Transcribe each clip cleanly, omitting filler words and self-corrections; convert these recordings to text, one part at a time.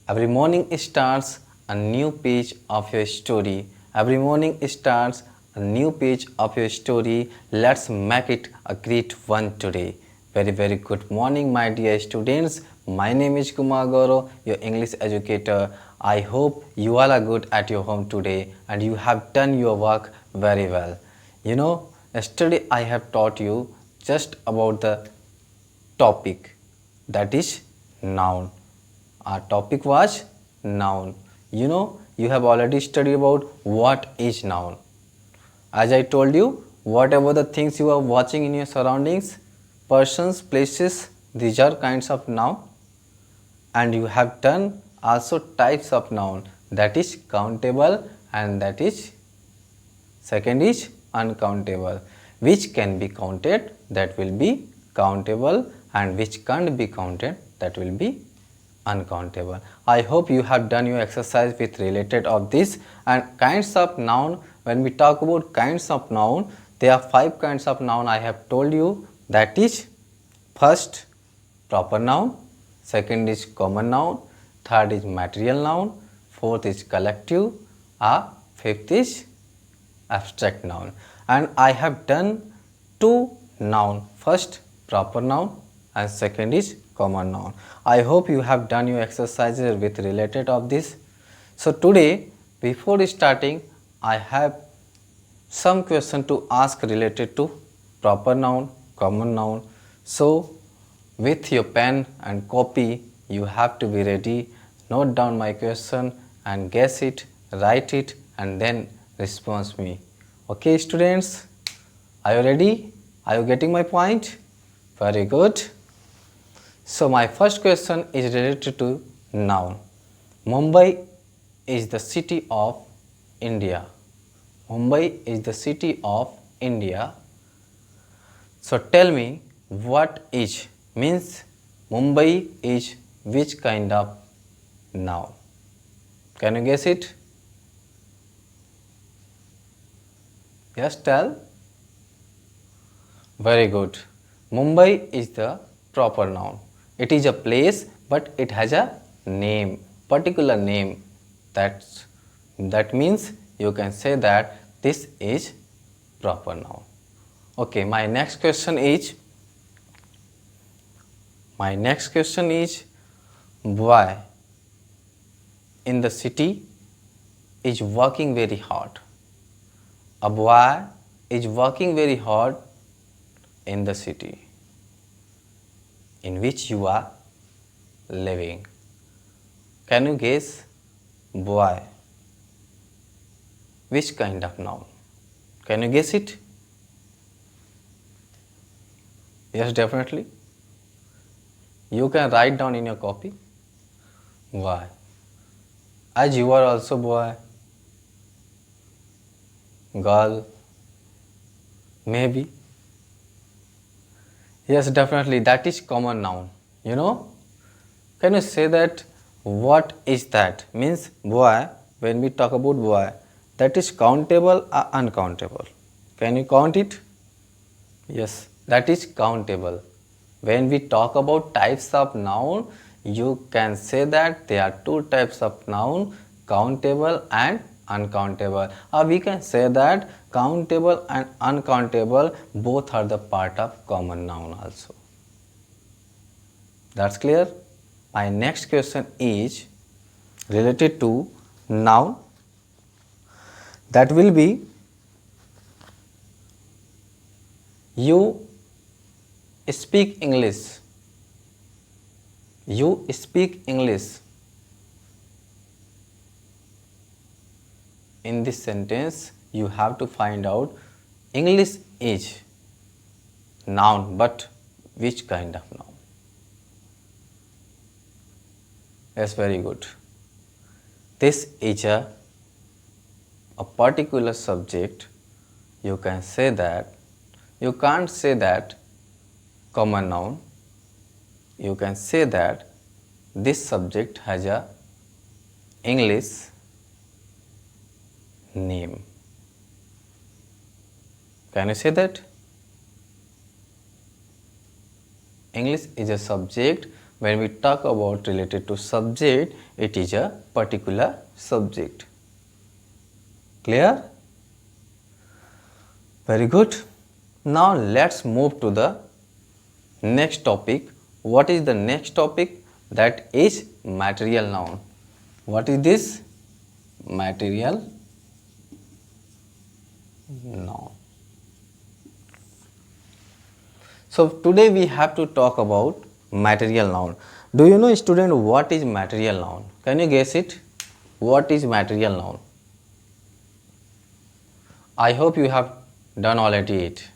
Every morning starts a new page of your story. Every morning starts a new page of your story. Let's make it a great one today. Very good morning, my dear students. My name is Kumar Gaurav, your English educator. I hope you all are good at your home today and you have done your work very well. Yesterday I have taught you just about the topic, that is noun. Our topic was noun. You have already studied about what is noun. As I told you, whatever the things you are watching in your surroundings, persons, places, these are kinds of noun. And you have done also types of noun, that is countable and that is second is uncountable. Which can be counted, that will be countable, and which can't be counted, that will be uncountable. I hope you have done your exercise with related of this. And kinds of noun, when we talk about kinds of noun, there are 5 kinds of noun I have told you, that is first proper noun, second is common noun, third is material noun, fourth is collective, fifth is abstract noun. And I have done 2 noun, first proper noun and second is common noun. I hope you have done your exercises with related of this. So today, before starting, I have some question to ask related to proper noun, common noun. So with your pen and copy, you have to be ready. Note down my question and guess it, write it, and then respond me. Okay, students, are you ready? Are you getting my point? Very good. So my first question is related to noun. Mumbai is the city of India. Mumbai is the city of India. So tell me, what is means Mumbai is which kind of noun? Can you guess it? Yes, tell. Very good. Mumbai is the proper noun. It is a place, but it has a name, particular name. That means you can say that this is proper noun. Okay, my next question is boy in the city is working very hard. A boy is working very hard in the city in which you are living. Can you guess boy? Which kind of noun? Can you guess it? Yes, definitely. You can write down in your copy. Why? As you are also boy, girl, maybe. Yes, definitely, that is common noun. Can you say that what is that? Means boy, when we talk about boy, that is countable or uncountable? Can you count it? Yes, that is countable. When we talk about types of noun, you can say that there are 2 types of noun, countable and uncountable. Or we can say that countable and uncountable both are the part of common noun also. That's clear? My next question is related to noun. That will be you speak English. You speak English. In this sentence, you have to find out English is noun, but which kind of noun? Yes, very good. This is a particular subject. You can say that. You can't say that common noun. You can say that this subject has a English name. Can you say that? English is a subject, when we talk about related to subject, it is a particular subject. Clear? Very good. Now let's move to the next topic. What is the next topic? That is material noun. What is this? Material noun. So today we have to talk about material noun. Do you know, student, what is material noun? Can you guess it? What is material noun? I hope you have done already it.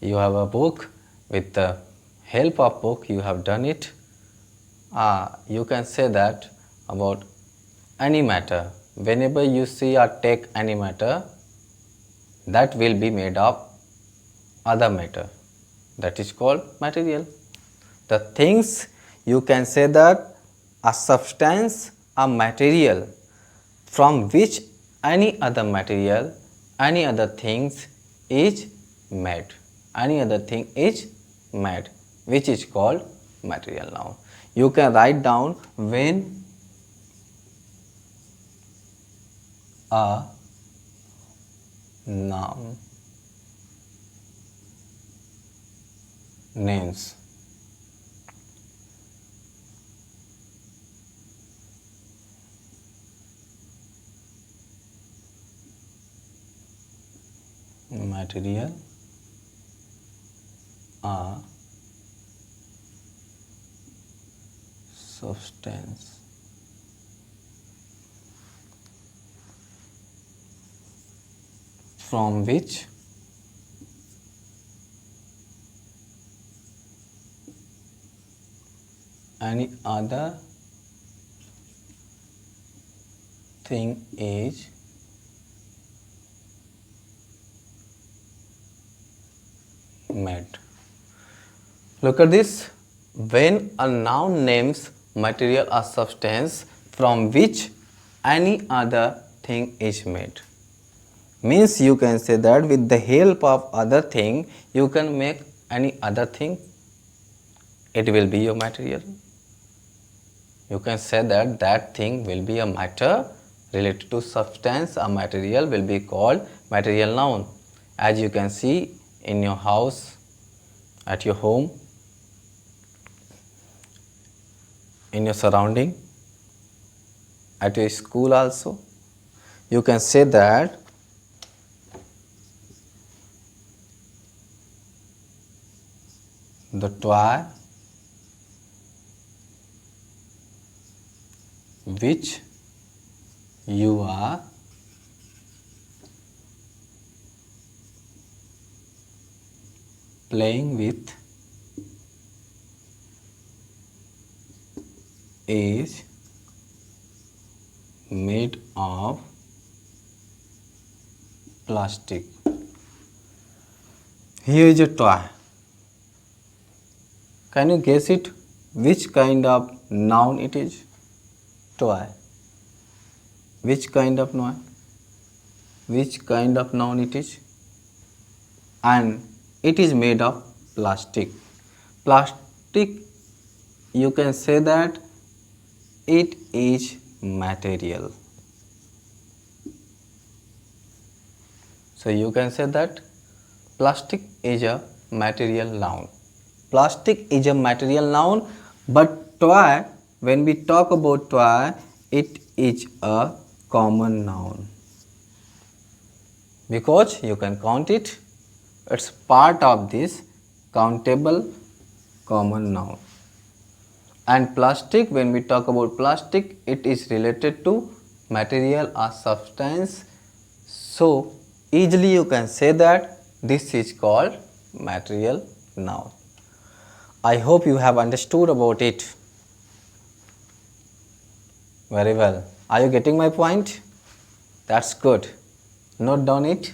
You have a book, with the help of book you have done it. You can say that about any matter. Whenever you see or take any matter, that will be made of other matter, that is called material. The things, you can say that a substance, a material from which any other material, any other things is made, any other thing is made, which is called material noun. You can write down, when a noun names material a substance from which any other thing is made. Look at this. When a noun names material or substance from which any other thing is made, means you can say that with the help of other thing you can make any other thing, it will be your material. You can say that that thing will be a matter related to substance, a material will be called material noun. As you can see in your house, at your home, in your surrounding, at your school also, you can say that the toy which you are playing with is made of plastic. Here is a toy. Can you guess it? Which kind of noun it is? Toy. Which kind of noun? Which kind of noun it is? And it is made of plastic. Plastic, you can say that it is material. So you can say that plastic is a material noun. Plastic is a material noun, but toy, when we talk about toy, it is a common noun. Because you can count it, it's part of this countable common noun. And plastic, when we talk about plastic, it is related to material or substance. So easily you can say that this is called material noun. I hope you have understood about it very well. Are you getting my point? That's good. Note down it.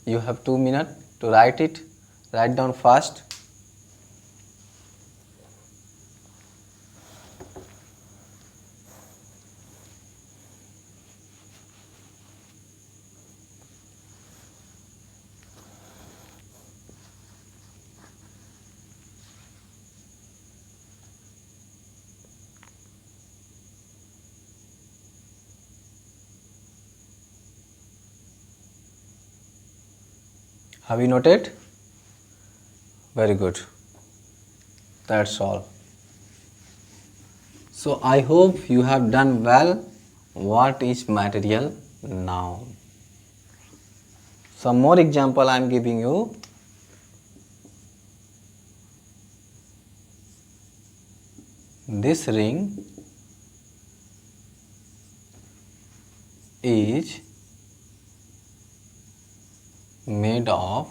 You have 2 minutes to write it. Write down fast. Have you noted? Very good. That's all. So I hope you have done well. What is material noun? Some more example I am giving you. This ring is made of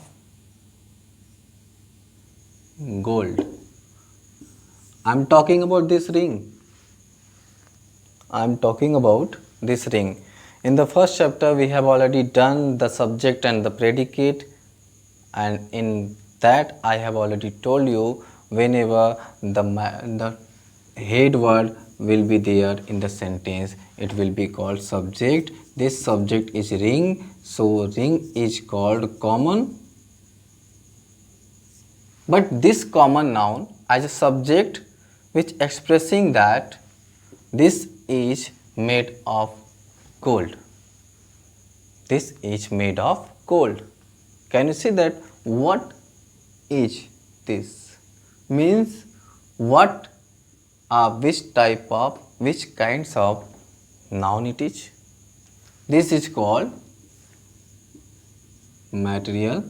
gold. I'm talking about this ring. I'm talking about this ring. In the first chapter, we have already done the subject and the predicate, and in that I have already told you whenever the head word will be there in the sentence, it will be called subject. This subject is ring, so ring is called common. But this common noun as a subject which expressing that this is made of gold. This is made of gold. Can you see that? What is this? Means what which kinds of noun it is? This is called material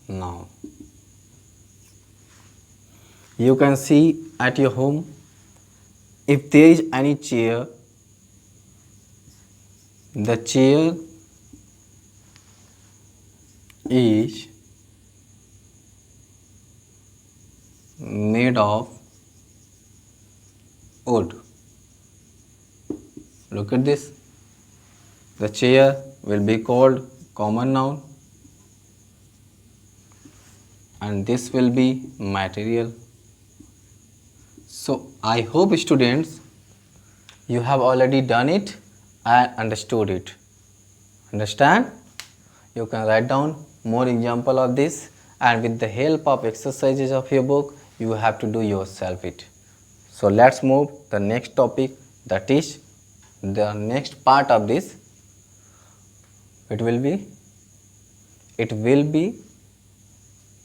noun. You can see at your home, if there is any chair, the chair is made of wood. Look at this. The chair will be called common noun and this will be material. So I hope students you have already done it and understood it. Understand? You can write down more example of this, and with the help of exercises of your book you have to do yourself it. So let's move the next topic, that is the next part of this. It will be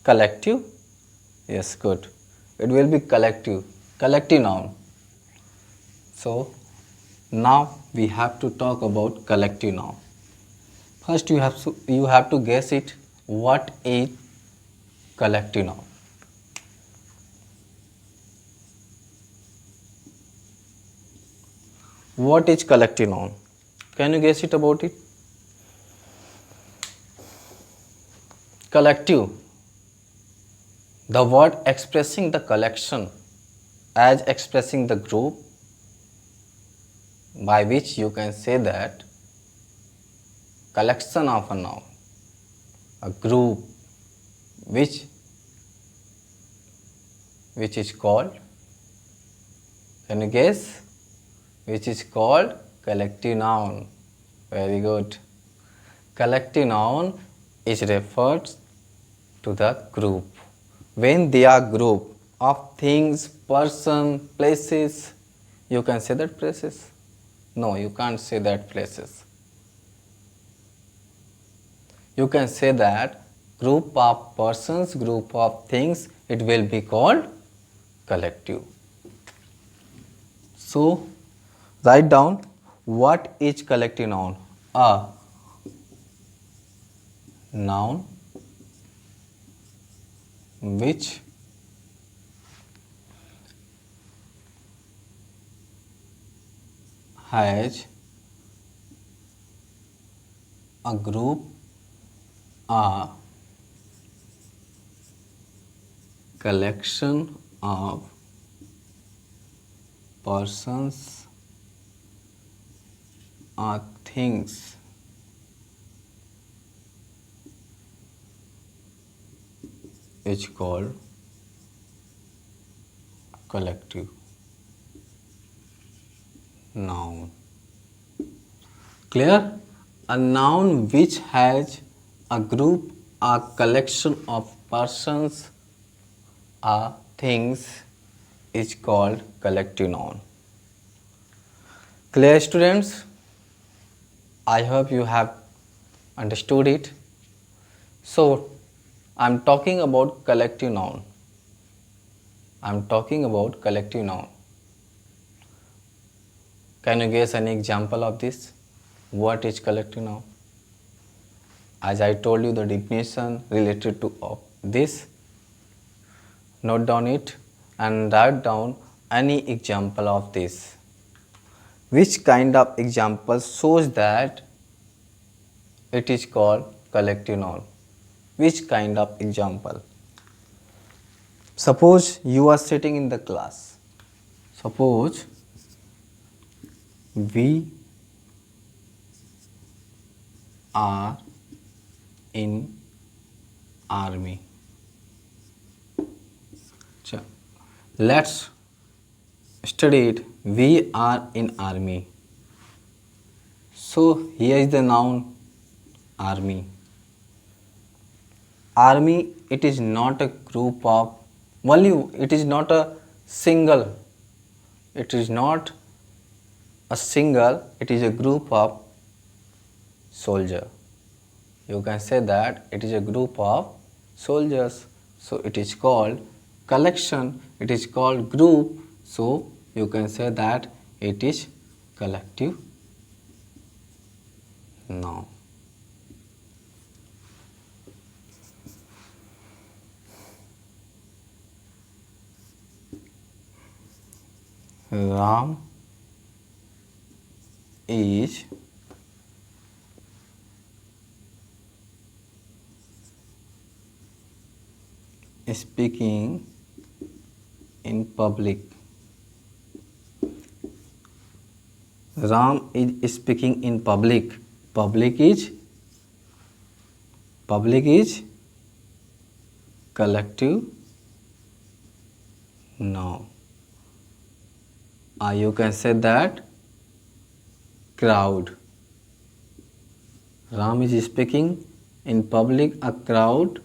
collective. Yes, good. It will be collective noun. So now we have to talk about collective noun. First you have to guess it. What is collective noun? What is collective noun? Can you guess it about it? Collective, the word expressing the collection as expressing the group, by which you can say that collection of a noun, a group which is called, can you guess? Which is called collective noun. Very good. Collective noun is referred to the group. When they are group of things, person, places, you can say that places. No, you can't say that places. You can say that group of persons, group of things, it will be called collective. So write down what is collective noun. A noun which has a group, a collection of persons or things is called collective noun. Clear? A noun which has a group, a collection of persons or things is called collective noun. Clear, students? I hope you have understood it. So I'm talking about collective noun. I'm talking about collective noun. Can you guess any example of this? What is collective noun? As I told you the definition related to this, note down it and write down any example of this. Which kind of example shows that it is called collective noun? Which kind of example? Suppose you are sitting in the class. Suppose we are in army. Let's study it. We are in army. So here is the noun army. Army, it is not a group of only, it is not a single, it is not a single, it is a group of soldier. You can say that it is a group of soldiers. So it is called collection, it is called group. So you can say that it is collective noun. Ram is speaking in public. Ram is speaking in public. Public is collective noun. You can say that crowd. Ram is speaking in public, a crowd.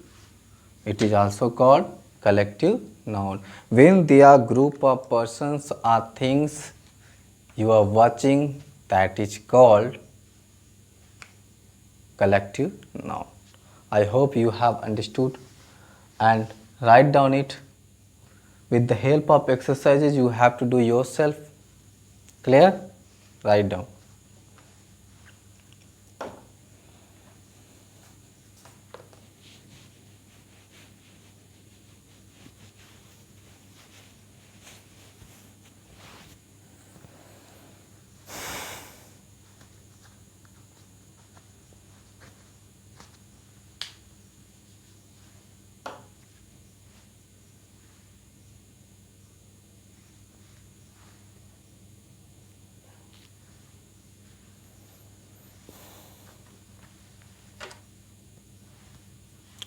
It is also called collective noun. When they are group of persons or things you are watching, that is called collective noun. I hope you have understood and write down it. With the help of exercises you have to do yourself. Clear? Write down.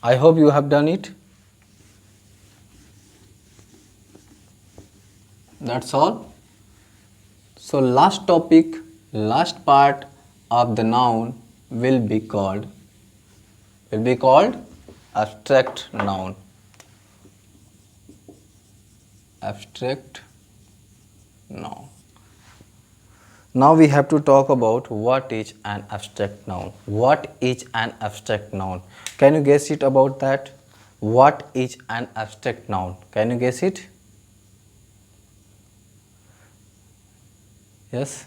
I hope you have done it. That's all. So last topic, last part of the noun will be called abstract noun. Abstract noun. Now we have to talk about what is an abstract noun. What is an abstract noun? Can you guess it about that? What is an abstract noun? Can you guess it? Yes?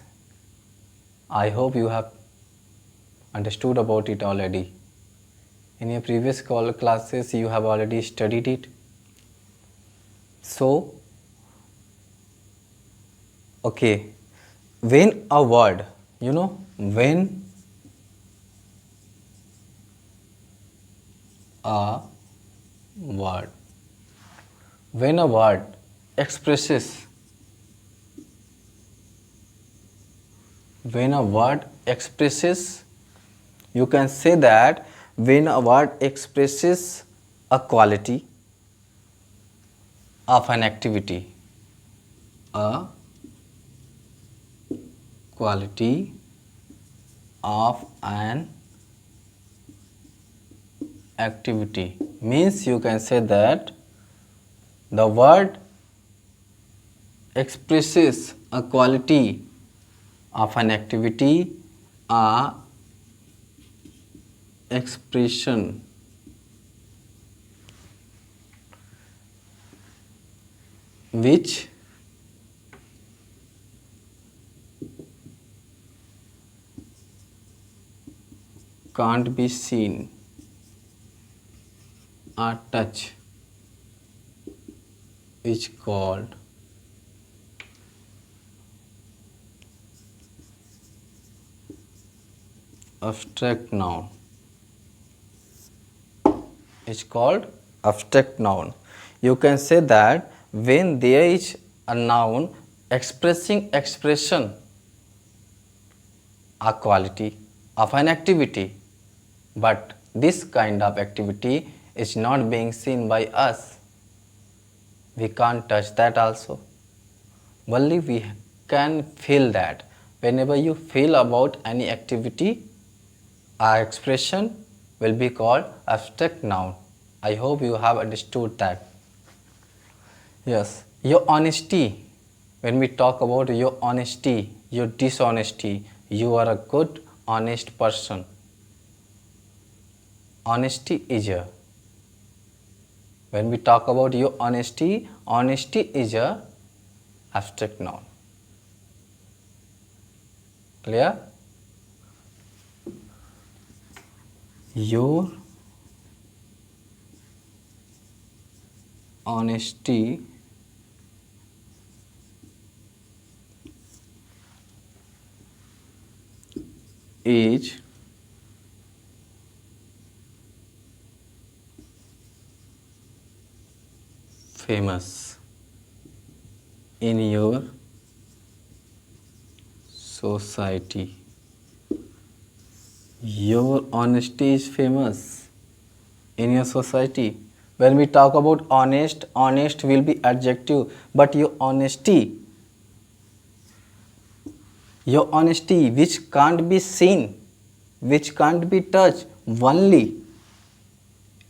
I hope you have understood about it already. In your previous classes you have already studied it. So, okay, when a word, when a word, when a word expresses, you can say that when a word expresses a quality of an activity, a quality of an activity, means you can say that the word expresses a quality of an activity, a expression which can't be seen or touched is called abstract noun. It's called abstract noun. You can say that when there is a noun expressing expression, a quality of an activity, but this kind of activity is not being seen by us. We can't touch that also. Only we can feel that. Whenever you feel about any activity, our expression will be called abstract noun. I hope you have understood that. Yes, your honesty. When we talk about your honesty, your dishonesty, you are a good, honest person. Honesty is a. When we talk about your honesty, honesty is a abstract noun. Clear? Your honesty is famous in your society. Your honesty is famous in your society. When we talk about honest, honest will be adjective, but your honesty which can't be seen, which can't be touched, only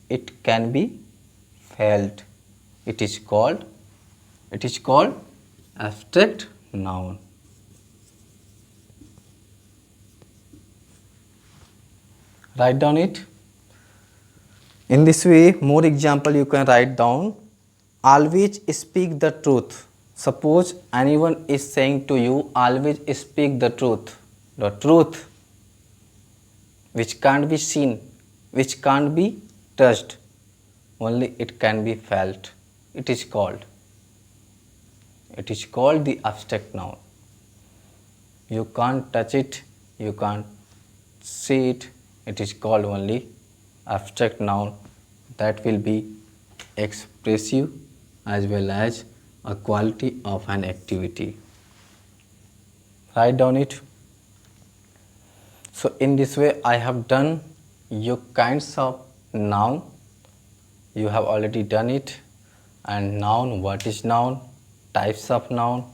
it can be felt. It is called abstract noun. Write down it. In this way, more example you can write down. Always speak the truth. Suppose anyone is saying to you, always speak the truth. The truth which can't be seen, which can't be touched, only it can be felt. It is called the abstract noun. You can't touch it, you can't see it. It is called only abstract noun. That will be expressive as well as a quality of an activity. Write down it. So in this way I have done your kinds of noun. You have already done it. And noun, what is noun, types of noun.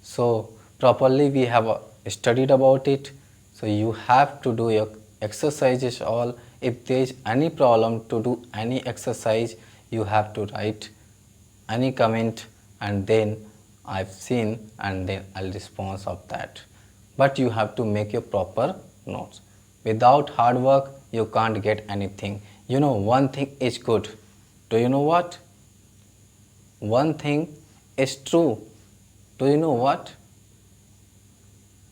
So properly we have studied about it. So you have to do your exercises all. If there is any problem to do any exercise, you have to write any comment and then I've seen and then I'll respond of that. But you have to make your proper notes. Without hard work, you can't get anything. You know, one thing is good. Do you know what? One thing is true. Do you know what?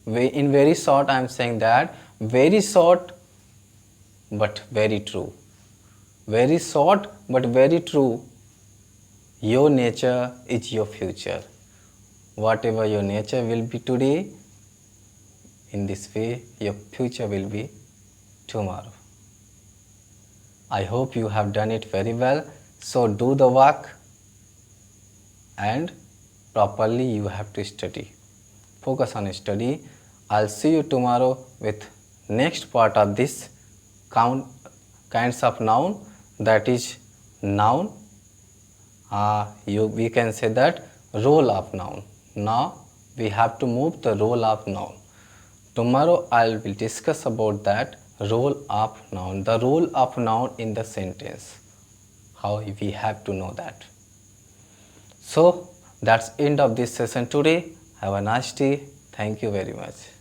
In very short, I am saying that very short but very true. Very short but very true. Your nature is your future. Whatever your nature will be today, in this way, your future will be tomorrow. I hope you have done it very well. So do the work and properly you have to study. Focus on study. I'll see you tomorrow with next part of this kinds of noun, that is noun. We can say that role of noun. Now we have to move the role of noun. Tomorrow I will discuss about that role of noun, the role of noun in the sentence, how we have to know that. So that's end of this session today. Have a nice day. Thank you very much.